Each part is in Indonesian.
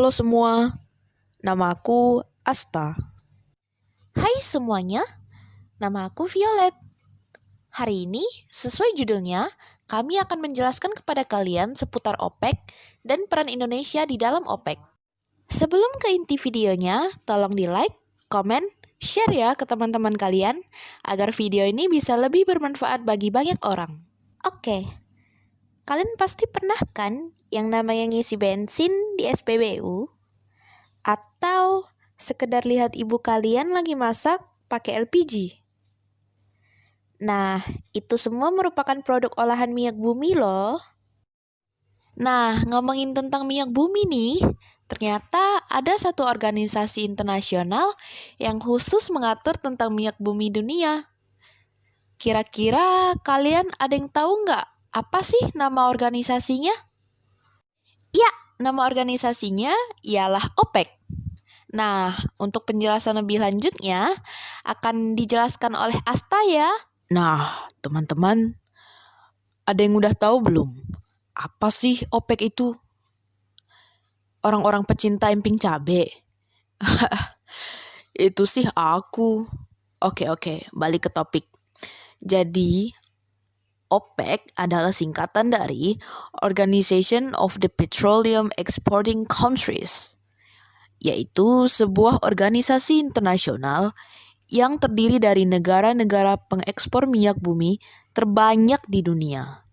Halo semua, nama aku Asta. Hai semuanya, nama aku Violet. Hari ini, sesuai judulnya, kami akan menjelaskan kepada kalian seputar OPEC dan peran Indonesia di dalam OPEC. Sebelum ke inti videonya, tolong di-like, komen, share ya ke teman-teman kalian, agar video ini bisa lebih bermanfaat bagi banyak orang. Oke, kalian pasti pernah kan yang namanya ngisi bensin di SPBU? Atau sekedar lihat ibu kalian lagi masak pakai LPG. Nah, itu semua merupakan produk olahan minyak bumi loh. Nah, ngomongin tentang minyak bumi nih, ternyata ada satu organisasi internasional yang khusus mengatur tentang minyak bumi dunia. Kira-kira kalian ada yang tahu nggak apa sih nama organisasinya? Ya, nama organisasinya ialah OPEC. Nah, untuk penjelasan lebih lanjutnya akan dijelaskan oleh Asta ya. Nah, teman-teman, ada yang udah tahu belum? Apa sih OPEC itu? Orang-orang pecinta emping cabe. Itu sih aku. Oke, balik ke topik. Jadi, OPEC adalah singkatan dari Organization of the Petroleum Exporting Countries, yaitu sebuah organisasi internasional yang terdiri dari negara-negara pengekspor minyak bumi terbanyak di dunia.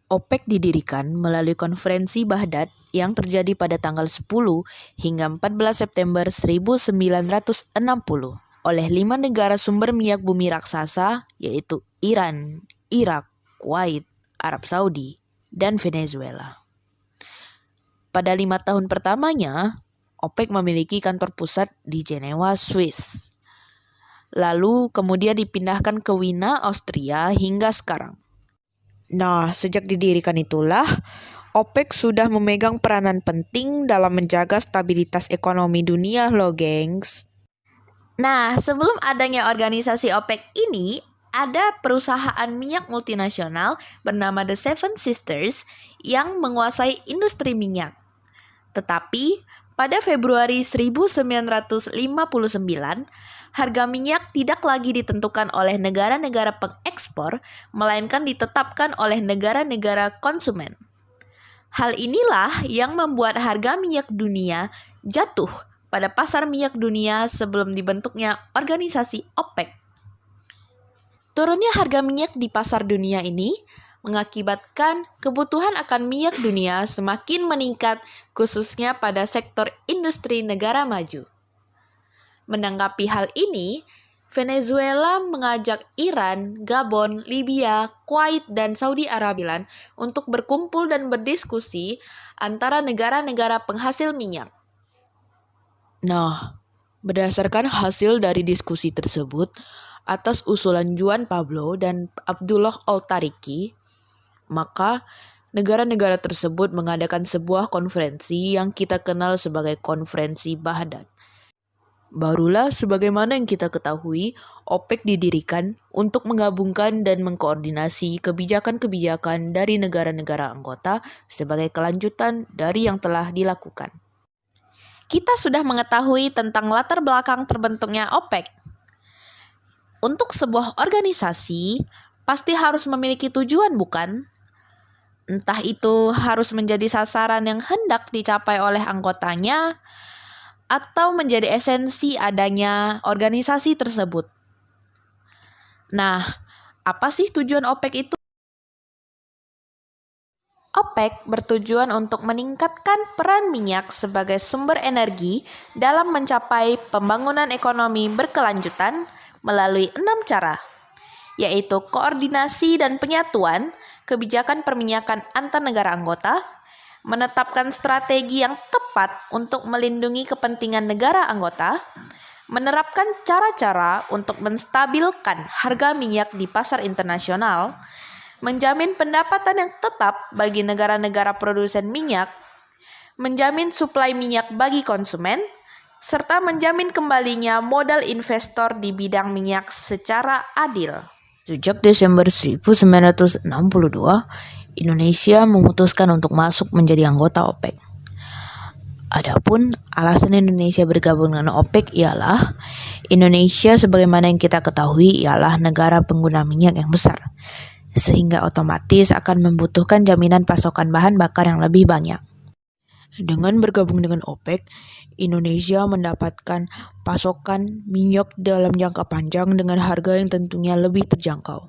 OPEC didirikan melalui konferensi Baghdad yang terjadi pada tanggal 10 hingga 14 September 1960 oleh 5 negara sumber minyak bumi raksasa, yaitu Iran, Irak, Kuwait, Arab Saudi, dan Venezuela. Pada 5 tahun pertamanya, OPEC memiliki kantor pusat di Jenewa, Swiss. Lalu kemudian dipindahkan ke Wina, Austria hingga sekarang. Nah, sejak didirikan itulah, OPEC sudah memegang peranan penting dalam menjaga stabilitas ekonomi dunia loh, gengs. Nah, sebelum adanya organisasi OPEC ini, ada perusahaan minyak multinasional bernama The Seven Sisters yang menguasai industri minyak. Tetapi, pada Februari 1959, harga minyak tidak lagi ditentukan oleh negara-negara pengekspor, melainkan ditetapkan oleh negara-negara konsumen. Hal inilah yang membuat harga minyak dunia jatuh pada pasar minyak dunia sebelum dibentuknya organisasi OPEC. Turunnya harga minyak di pasar dunia ini mengakibatkan kebutuhan akan minyak dunia semakin meningkat, khususnya pada sektor industri negara maju. Menanggapi hal ini, Venezuela mengajak Iran, Gabon, Libya, Kuwait, dan Saudi Arabia untuk berkumpul dan berdiskusi antara negara-negara penghasil minyak. Nah, berdasarkan hasil dari diskusi tersebut, atas usulan Juan Pablo dan Abdullah Al-Tariki, maka negara-negara tersebut mengadakan sebuah konferensi yang kita kenal sebagai Konferensi Baghdad. Barulah sebagaimana yang kita ketahui, OPEC didirikan untuk menggabungkan dan mengkoordinasi kebijakan-kebijakan dari negara-negara anggota sebagai kelanjutan dari yang telah dilakukan. Kita sudah mengetahui tentang latar belakang terbentuknya OPEC. Untuk sebuah organisasi, pasti harus memiliki tujuan, bukan? Entah itu harus menjadi sasaran yang hendak dicapai oleh anggotanya, atau menjadi esensi adanya organisasi tersebut. Nah, apa sih tujuan OPEC itu? OPEC bertujuan untuk meningkatkan peran minyak sebagai sumber energi dalam mencapai pembangunan ekonomi berkelanjutan melalui 6 cara, yaitu koordinasi dan penyatuan kebijakan perminyakan antar negara anggota, menetapkan strategi yang tepat untuk melindungi kepentingan negara anggota, menerapkan cara-cara untuk menstabilkan harga minyak di pasar internasional, menjamin pendapatan yang tetap bagi negara-negara produsen minyak, menjamin suplai minyak bagi konsumen, serta menjamin kembalinya modal investor di bidang minyak secara adil. Sejak Desember 1962, Indonesia memutuskan untuk masuk menjadi anggota OPEC. Adapun alasan Indonesia bergabung dengan OPEC ialah Indonesia sebagaimana yang kita ketahui ialah negara pengguna minyak yang besar, sehingga otomatis akan membutuhkan jaminan pasokan bahan bakar yang lebih banyak. Dengan bergabung dengan OPEC, Indonesia mendapatkan pasokan minyak dalam jangka panjang dengan harga yang tentunya lebih terjangkau.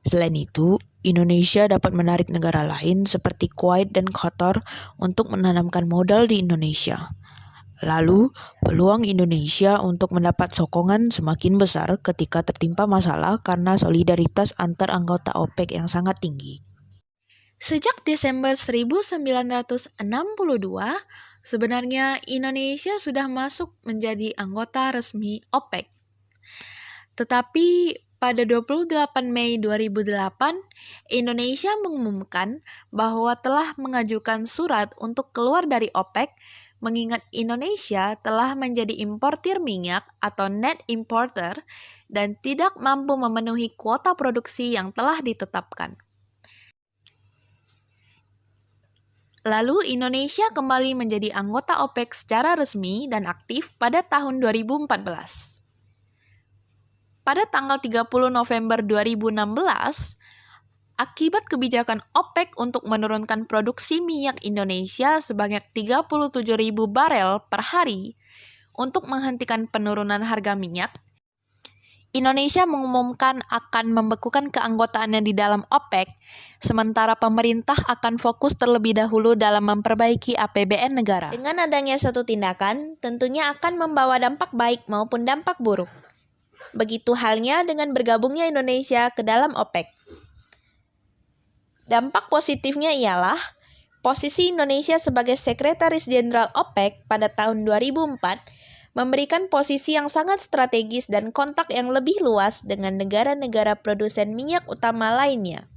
Selain itu, Indonesia dapat menarik negara lain seperti Kuwait dan Qatar untuk menanamkan modal di Indonesia. Lalu, peluang Indonesia untuk mendapat sokongan semakin besar ketika tertimpa masalah karena solidaritas antar anggota OPEC yang sangat tinggi. Sejak Desember 1962, sebenarnya Indonesia sudah masuk menjadi anggota resmi OPEC. Tetapi pada 28 Mei 2008, Indonesia mengumumkan bahwa telah mengajukan surat untuk keluar dari OPEC, mengingat Indonesia telah menjadi importir minyak atau net importer dan tidak mampu memenuhi kuota produksi yang telah ditetapkan. Lalu Indonesia kembali menjadi anggota OPEC secara resmi dan aktif pada tahun 2014. Pada tanggal 30 November 2016, akibat kebijakan OPEC untuk menurunkan produksi minyak Indonesia sebanyak 37.000 barel per hari untuk menghentikan penurunan harga minyak, Indonesia mengumumkan akan membekukan keanggotaannya di dalam OPEC, sementara pemerintah akan fokus terlebih dahulu dalam memperbaiki APBN negara. Dengan adanya suatu tindakan, tentunya akan membawa dampak baik maupun dampak buruk. Begitu halnya dengan bergabungnya Indonesia ke dalam OPEC. Dampak positifnya ialah posisi Indonesia sebagai Sekretaris Jenderal OPEC pada tahun 2004 memberikan posisi yang sangat strategis dan kontak yang lebih luas dengan negara-negara produsen minyak utama lainnya.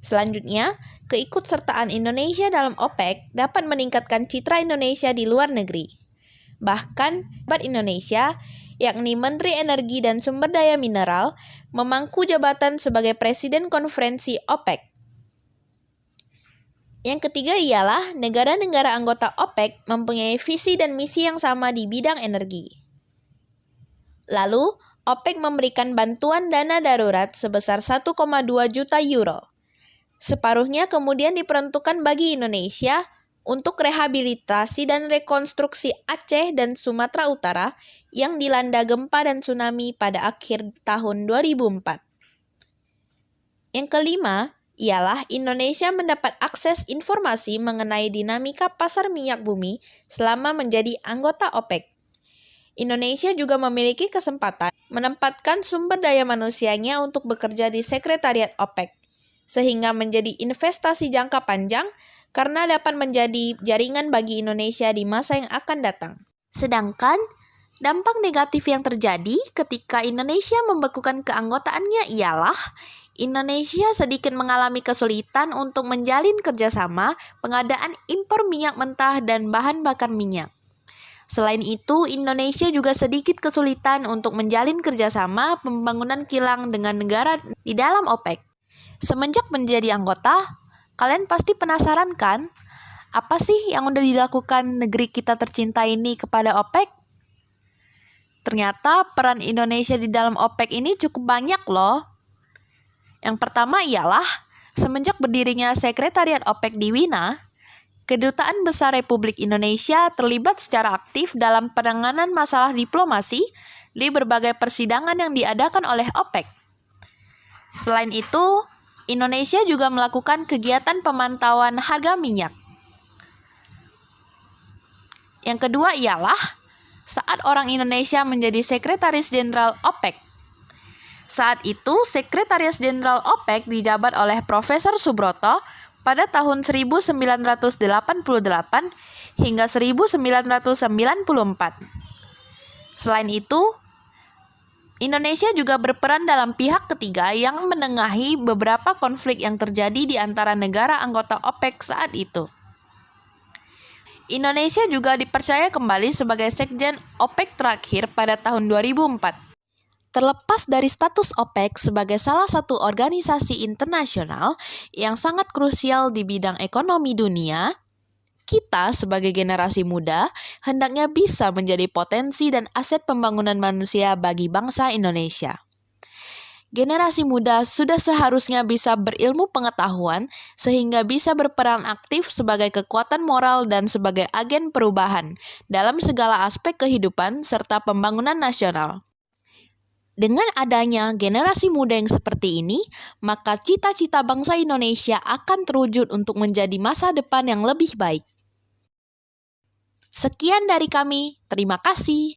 Selanjutnya, keikutsertaan Indonesia dalam OPEC dapat meningkatkan citra Indonesia di luar negeri. Bahkan, pejabat Indonesia, yakni Menteri Energi dan Sumber Daya Mineral, memangku jabatan sebagai Presiden Konferensi OPEC. Yang ketiga ialah negara-negara anggota OPEC mempunyai visi dan misi yang sama di bidang energi. Lalu, OPEC memberikan bantuan dana darurat sebesar 1,2 juta euro. Separuhnya kemudian diperuntukkan bagi Indonesia untuk rehabilitasi dan rekonstruksi Aceh dan Sumatera Utara yang dilanda gempa dan tsunami pada akhir tahun 2004. Yang kelima ialah Indonesia mendapat akses informasi mengenai dinamika pasar minyak bumi selama menjadi anggota OPEC. Indonesia juga memiliki kesempatan menempatkan sumber daya manusianya untuk bekerja di Sekretariat OPEC, sehingga menjadi investasi jangka panjang karena dapat menjadi jaringan bagi Indonesia di masa yang akan datang. Sedangkan, dampak negatif yang terjadi ketika Indonesia membekukan keanggotaannya ialah Indonesia sedikit mengalami kesulitan untuk menjalin kerjasama pengadaan impor minyak mentah dan bahan bakar minyak. Selain itu, Indonesia juga sedikit kesulitan untuk menjalin kerjasama pembangunan kilang dengan negara di dalam OPEC. Semenjak menjadi anggota, kalian pasti penasaran kan? Apa sih yang udah dilakukan negeri kita tercinta ini kepada OPEC? Ternyata peran Indonesia di dalam OPEC ini cukup banyak loh. Yang pertama ialah, semenjak berdirinya Sekretariat OPEC di Wina, Kedutaan Besar Republik Indonesia terlibat secara aktif dalam penanganan masalah diplomasi di berbagai persidangan yang diadakan oleh OPEC. Selain itu, Indonesia juga melakukan kegiatan pemantauan harga minyak. Yang kedua ialah, saat orang Indonesia menjadi Sekretaris Jenderal OPEC. Saat itu, Sekretaris Jenderal OPEC dijabat oleh Profesor Subroto pada tahun 1988 hingga 1994. Selain itu, Indonesia juga berperan dalam pihak ketiga yang menengahi beberapa konflik yang terjadi di antara negara anggota OPEC saat itu. Indonesia juga dipercaya kembali sebagai Sekjen OPEC terakhir pada tahun 2004. Terlepas dari status OPEC sebagai salah satu organisasi internasional yang sangat krusial di bidang ekonomi dunia, Kita sebagai generasi muda hendaknya bisa menjadi potensi dan aset pembangunan manusia bagi bangsa Indonesia. Generasi muda sudah seharusnya bisa berilmu pengetahuan sehingga bisa berperan aktif sebagai kekuatan moral dan sebagai agen perubahan dalam segala aspek kehidupan serta pembangunan nasional. Dengan adanya generasi muda yang seperti ini, maka cita-cita bangsa Indonesia akan terwujud untuk menjadi masa depan yang lebih baik. Sekian dari kami, terima kasih.